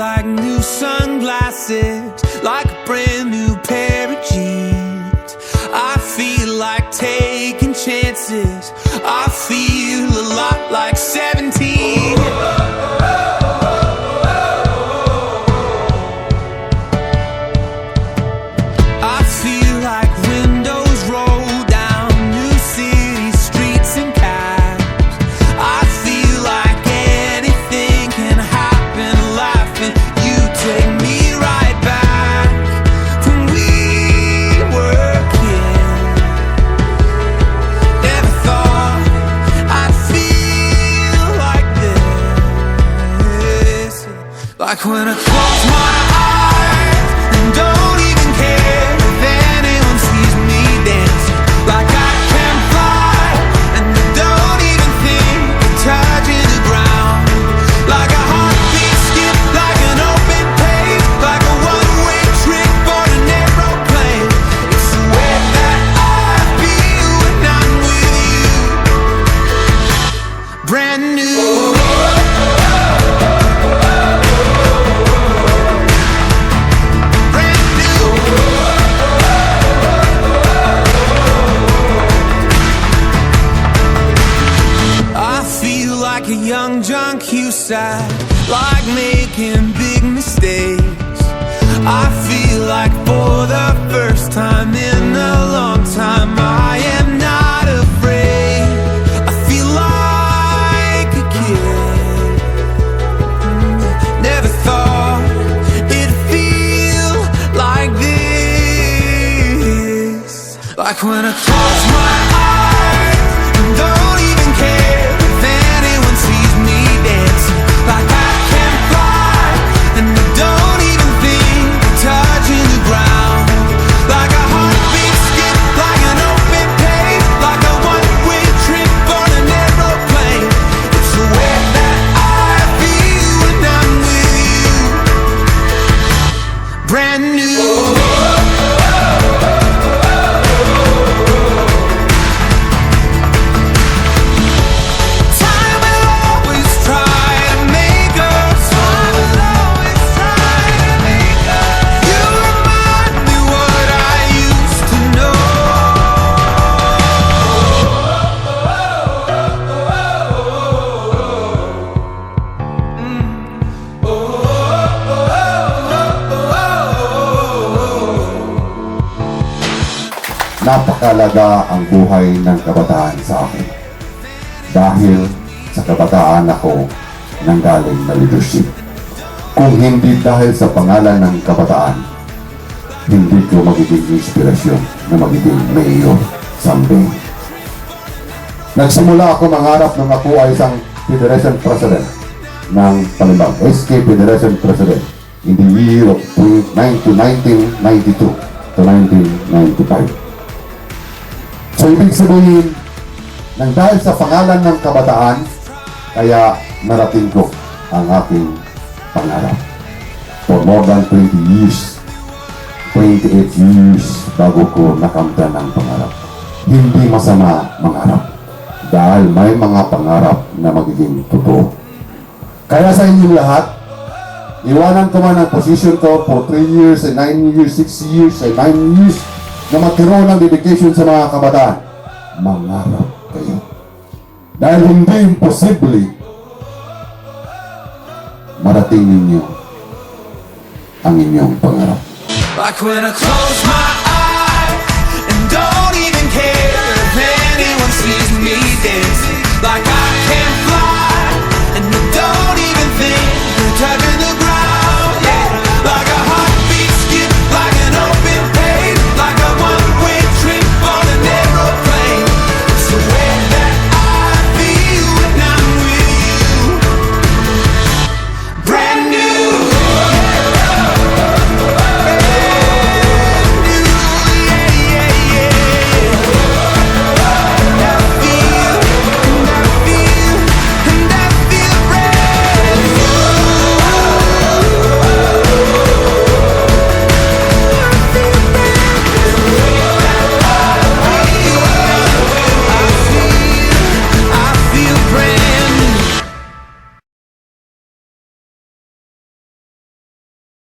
like new sunglasses, like a brand new pair of jeans. I feel like taking chances. I feel a lot like 17. I feel like windows roll down new city streets and cabs. I feel like anything can happen in life, and you take me right back when we were kids. Never thought I'd feel like this. Like when I close my eyes and don't even care if anyone sees me dancing. Like I can fly and I don't even think of touching the ground. Like a heartbeat skip, like an open page, like a one-way trip on an aeroplane. It's the way that I feel when I'm with you. Brand new. Like a young John Cusack, like making big mistakes. I feel like for the first time in a long time I am not afraid. I feel like a kid. Never thought it'd feel like this. Like when I close my eyes and don't even care if anyone sees me dancing. Like I can fly and I don't even think of touching the ground. Like a heartbeat skip, like an open page, like a one-way trip on an aeroplane. It's the way that I feel when I'm with you. Brand new. Napakalaga ang buhay ng kabataan sa akin. Dahil sa kabataan ako nanggaling na leadership. Kung hindi dahil sa pangalan ng kabataan, hindi ko magiging inspirasyon na magiging mayor someday. Nagsimula ako mangarap nung ako ay isang Federation President ng Palimbang, SK Federation President in the year of 1992 to 1995. So ibig sabihin, nang dahil sa pangalan ng kabataan, kaya narating ko ang aking pangarap. For more than 20 years, 28 years bago ko nakamtan ang pangarap. Hindi masama mangarap dahil may mga pangarap na magiging totoo. Kaya sa inyong lahat, iwanan ko man ang position ko for 3 years, and 9 years, 6 years, and 9 years, na magkaroon ng dedication sa mga kabataan. Mangarap kayo. Dahil hindi imposible marating ninyo ang inyong pangarap. Like when I close my eyes and don't even care if anyone sees me dancing. Like I can fly